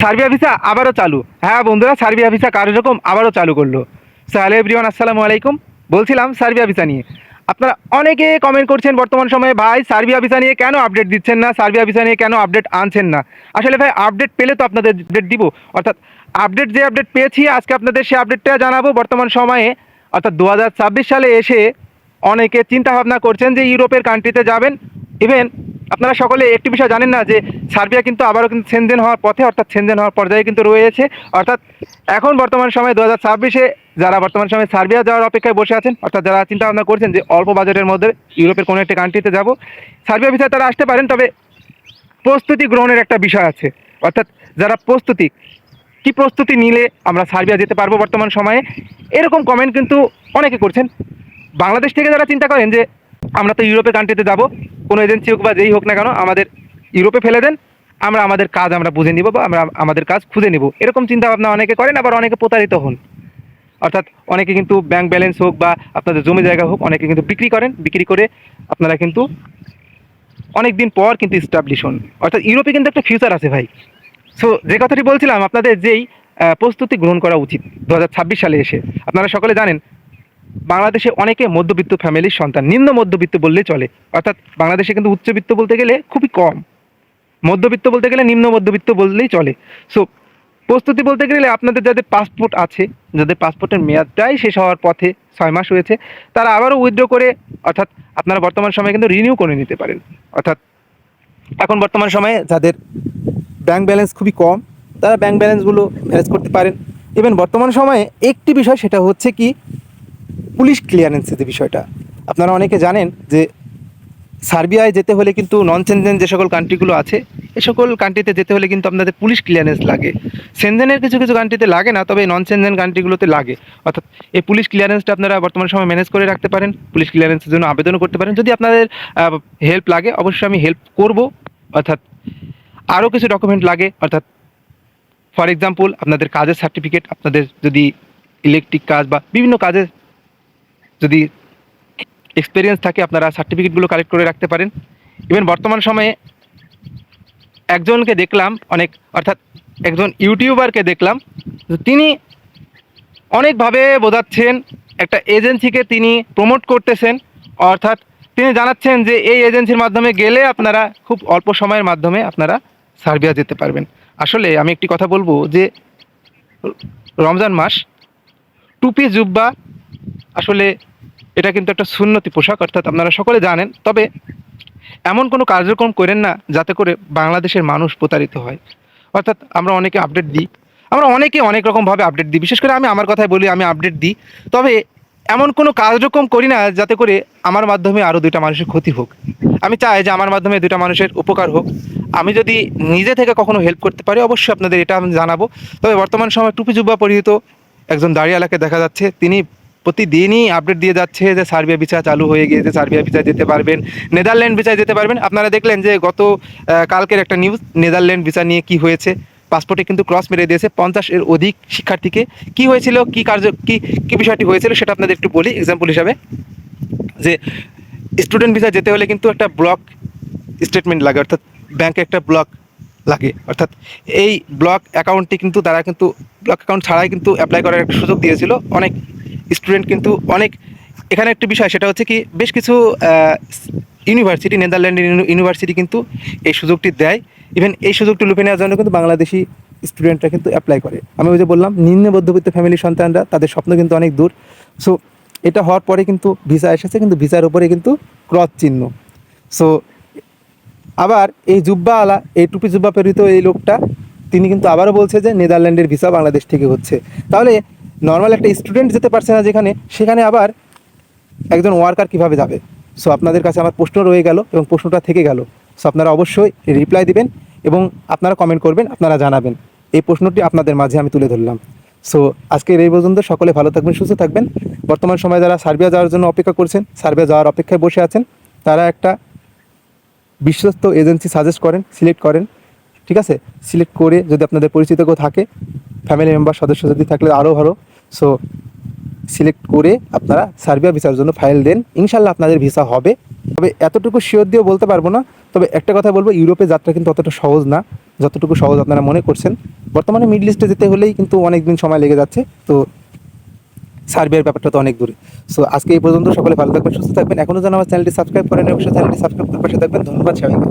Serbia visa আবারও চালু। হ্যাঁ বন্ধুরা, সার্বিয়া ভিসা কার্যক্রম আবারও চালু করলো। সো হ্যালো এভরিওয়ান, আসসালামু আলাইকুম। বলছিলাম সার্বিয়া ভিসা নিয়ে আপনারা অনেকে কমেন্ট করছেন বর্তমান সময়ে, ভাই সার্বিয়া ভিসা নিয়ে কেন আপডেট দিচ্ছেন না, সার্বিয়া ভিসা নিয়ে কেন আপডেট আনছেন না। আসলে ভাই আপডেট পেলে তো আপনাদের আপডেট দিব, অর্থাৎ যে আপডেট পেয়েছি আজকে আপনাদের সেই আপডেটটা জানাবো। বর্তমান সময়ে অর্থাৎ 2026 সালে এসে অনেকে চিন্তা ভাবনা করছেন যে ইউরোপের কান্ট্রিতে যাবেন। ইভেন আপনারা সকলে একটি বিষয় জানেন না যে সার্বিয়া কিন্তু আবারও কিন্তু সেনজেন হওয়ার পথে, অর্থাৎ সেনজেন হওয়ার পর্যায়ে কিন্তু রয়েছে। অর্থাৎ এখন বর্তমান সময়ে 2026-এ যারা বর্তমান সময়ে সার্বিয়া যাওয়ার অপেক্ষায় বসে আছেন, অর্থাৎ যারা চিন্তা ভাবনা করছেন যে অল্প বাজেটের মধ্যে ইউরোপের কোনো একটা কান্ট্রিতে যাব, সার্বিয়া ভিসায় তারা আসতে পারেন। তবে প্রস্তুতি গ্রহণের একটা বিষয় আছে, অর্থাৎ যারা কি প্রস্তুতি নিলে আমরা সার্বিয়া যেতে পারবো বর্তমান সময়ে, এরকম কমেন্ট কিন্তু অনেকে করছেন। বাংলাদেশ থেকে যারা চিন্তা করেন যে আমরা তো ইউরোপের কান্ট্রিতে যাব, কোনো এজেন্সি হোক বা যেই হোক না কেন আমাদের ইউরোপে ফেলে দেন, আমরা আমাদের কাজ আমরা বুঝে নিব বা আমরা আমাদের কাজ খুঁজে নিব, এরকম চিন্তা ভাবনা অনেকে করেন। আবার অনেকে প্রতারিত হন, অর্থাৎ অনেকে কিন্তু ব্যাংক ব্যালেন্স হোক বা আপনাদের জমি জায়গা হোক অনেকে কিন্তু বিক্রি করে আপনারা কিন্তু অনেক দিন পর কিন্তু স্টাবলিশ হন। অর্থাৎ ইউরোপে কিন্তু একটা ফিউচার আছে ভাই। সো যে কথাটি বলছিলাম, আপনাদের যেই প্রস্তুতি গ্রহণ করা উচিত 2026 সালে এসে, আপনারা সকলে জানেন বাংলাদেশে অনেকে মধ্যবিত্ত ফ্যামিলির সন্তান, নিম্ন মধ্যবিত্ত বললেই চলে। অর্থাৎ বাংলাদেশে কিন্তু উচ্চবিত্ত বলতে গেলে খুবই কম, মধ্যবিত্ত বলতে গেলে নিম্ন মধ্যবিত্ত বললেই চলে। সো প্রস্তুতি বলতে গেলে আপনাদের যাদের পাসপোর্ট আছে, যাদের পাসপোর্টের মেয়াদটাই শেষ হওয়ার পথে 6 মাস হয়েছে, তারা আবারও উইথড্র করে, অর্থাৎ আপনারা বর্তমান সময়ে কিন্তু রিনিউ করে নিতে পারেন। অর্থাৎ এখন বর্তমান সময়ে যাদের ব্যাংক ব্যালেন্স খুবই কম, তারা ব্যাংক ব্যালেন্সগুলো ম্যানেজ করতে পারেন। ইভেন বর্তমান সময়ে একটি বিষয়, সেটা হচ্ছে কি পুলিশ ক্লিয়ারেন্সের যে বিষয়টা। আপনারা অনেকে জানেন যে সার্বিয়ায় যেতে হলে কিন্তু নন সেনজেন যে সকল কান্ট্রিগুলো আছে, এ সকল কান্ট্রিতে যেতে হলে কিন্তু আপনাদের পুলিশ ক্লিয়ারেন্স লাগে। সেনজেনের কিছু কিছু কান্ট্রিতে লাগে না, তবে নন সেনজেন কান্ট্রিগুলোতে লাগে। অর্থাৎ এই পুলিশ ক্লিয়ারেন্সটা আপনারা বর্তমান সময় ম্যানেজ করে রাখতে পারেন, পুলিশ ক্লিয়ারেন্সের জন্য আবেদনও করতে পারেন। যদি আপনাদের হেল্প লাগে অবশ্যই আমি হেল্প করব। অর্থাৎ আরও কিছু ডকুমেন্ট লাগে, অর্থাৎ ফর এক্সাম্পল আপনাদের কাজের সার্টিফিকেট, আপনাদের যদি ইলেকট্রিক কাজ বা বিভিন্ন কাজের যদি এক্সপিরিয়েন্স থাকে আপনারা সার্টিফিকেটগুলো কালেক্ট করে রাখতে পারেন। ইভেন বর্তমান সময়ে একজনকে দেখলাম অর্থাৎ একজন ইউটিউবারকে দেখলাম, তিনি অনেকভাবে বোঝাচ্ছেন, একটা এজেন্সিকে তিনি প্রমোট করতেছেন। অর্থাৎ তিনি জানাচ্ছেন যে এই এজেন্সির মাধ্যমে গেলে আপনারা খুব অল্প সময়ের মাধ্যমে আপনারা সার্বিয়া যেতে পারবেন। আসলে আমি একটি কথা বলবো যে রমজান মাস, টুপি জুব্বা আসলে এটা কিন্তু একটা সুন্নতি পোশাক, অর্থাৎ আপনারা সকলে জানেন। তবে এমন কোনো কার্যক্রম করেন না যাতে করে বাংলাদেশের মানুষ প্রতারিত হয়। অর্থাৎ আমরা অনেকে আপডেট দিই, আমরা অনেকে অনেক রকমভাবে আপডেট দিই, বিশেষ করে আমি আমার কথাই বলি, আমি আপডেট দিই। তবে এমন কোনো কার্যক্রম করি না যাতে করে আমার মাধ্যমে আরও 2টা মানুষের ক্ষতি হোক। আমি চাই যে আমার মাধ্যমে 2টা মানুষের উপকার হোক। আমি যদি নিজে থেকে কখনো হেল্প করতে পারি অবশ্যই আপনাদের এটা আমি জানাবো। তবে বর্তমান সময় টুপি জুব্বা পরিহিত একজন দাঁড়িয়ালাকে দেখা যাচ্ছে, তিনি প্রতিদিনই আপডেট দিয়ে যাচ্ছে যে সার্বিয়া ভিসা চালু হয়ে গিয়েছে, সার্বিয়া ভিসা যেতে পারবেন, নেদারল্যান্ড ভিসায় যেতে পারবেন। আপনারা দেখলেন যে গত কালকের একটা নিউজ, নেদারল্যান্ড ভিসা নিয়ে কি হয়েছে, পাসপোর্টে কিন্তু ক্রস মেরে দিয়েছে 50-এর অধিক শিক্ষার্থীকে। কি হয়েছিল, কি বিষয়টি হয়েছিল সেটা আপনাদের একটু বলি এক্সাম্পল হিসাবে। যে স্টুডেন্ট ভিসা যেতে হলে কিন্তু একটা ব্লক স্টেটমেন্ট লাগে, অর্থাৎ ব্যাংকে একটা ব্লক লাগে। অর্থাৎ এই ব্লক অ্যাকাউন্টটি কিন্তু তারা কিন্তু ব্লক অ্যাকাউন্ট ছাড়াই কিন্তু অ্যাপ্লাই করার একটা সুযোগ দিয়েছিল অনেক স্টুডেন্ট। কিন্তু অনেক এখানে একটি বিষয়, সেটা হচ্ছে কি বেশ কিছু ইউনিভার্সিটি, নেদারল্যান্ডের ইউনিভার্সিটি কিন্তু এই সুযোগটি দেয়। ইভেন এই সুযোগটি লুপে নেওয়ার জন্য কিন্তু বাংলাদেশি স্টুডেন্টরা কিন্তু অ্যাপ্লাই করে। আমি ওই যে বললাম নিম্ন মধ্যবিত্ত ফ্যামিলির সন্তানরা, তাদের স্বপ্ন কিন্তু অনেক দূর। সো এটা হওয়ার পরে কিন্তু ভিসা এসেছে, কিন্তু ভিসার উপরে কিন্তু ক্রস চিহ্ন। সো আবার এই জুব্বাওয়ালা, এই টুপি জুব্বা পরিহিত এই লোকটা, তিনি কিন্তু আবারও বলছে যে নেদারল্যান্ডের ভিসা বাংলাদেশ থেকে হচ্ছে। তাহলে নর্মাল একটা স্টুডেন্ট যেতে পারছে না যেখানে, সেখানে আবার একজন ওয়ার্কার কিভাবে যাবে? সো আপনাদের কাছে আমার প্রশ্ন রয়ে গেল এবং প্রশ্নটা থেকে গেল। সো আপনারা অবশ্যই রিপ্লাই দিবেন এবং আপনারা কমেন্ট করবেন, আপনারা জানাবেন। এই প্রশ্নটি আপনাদের মাঝে আমি তুলে ধরলাম। সো আজকের এই পর্যন্ত। সকলে ভালো থাকবেন, সুস্থ থাকবেন। বর্তমান সময়ে যারা সার্বিয়া যাওয়ার জন্য অপেক্ষা করছেন, সার্বিয়া যাওয়ার অপেক্ষায় বসে আছেন, তারা একটা বিশ্বস্ত এজেন্সি সাজেস্ট করেন, সিলেক্ট করেন। ঠিক আছে, সিলেক্ট করে যদি আপনাদের পরিচিত কেউ থাকে, ফ্যামিলি মেম্বার সদস্য যদি থাকলে আরও ভালো। সো সিলেক্ট করে আপনারা সার্বিয়া ভিসার জন্য ফাইল দেন, ইনশাল্লাহ আপনাদের ভিসা হবে। তবে এতটুকু শিওর দিয়েও বলতে পারবো না। তবে একটা কথা বলবো, ইউরোপে যাত্রা কিন্তু অতটা সহজ না যতটুকু সহজ আপনারা মনে করছেন। বর্তমানে মিডল ইস্টে যেতে হলেই কিন্তু অনেক দিন সময় লেগে যাচ্ছে, তো সার্বিয়ার ব্যাপারটা তো অনেক দূরে। সো আজকে এই পর্যন্ত, সকলে ভালো থাকবেন, সুস্থ থাকবেন। এখনও যেন আমার চ্যানেলটি সাবস্ক্রাইব করেন, অবশ্যই চ্যানেলটি সাবস্ক্রাইব করে পাশে থাকবেন। ধন্যবাদ সবাইকে।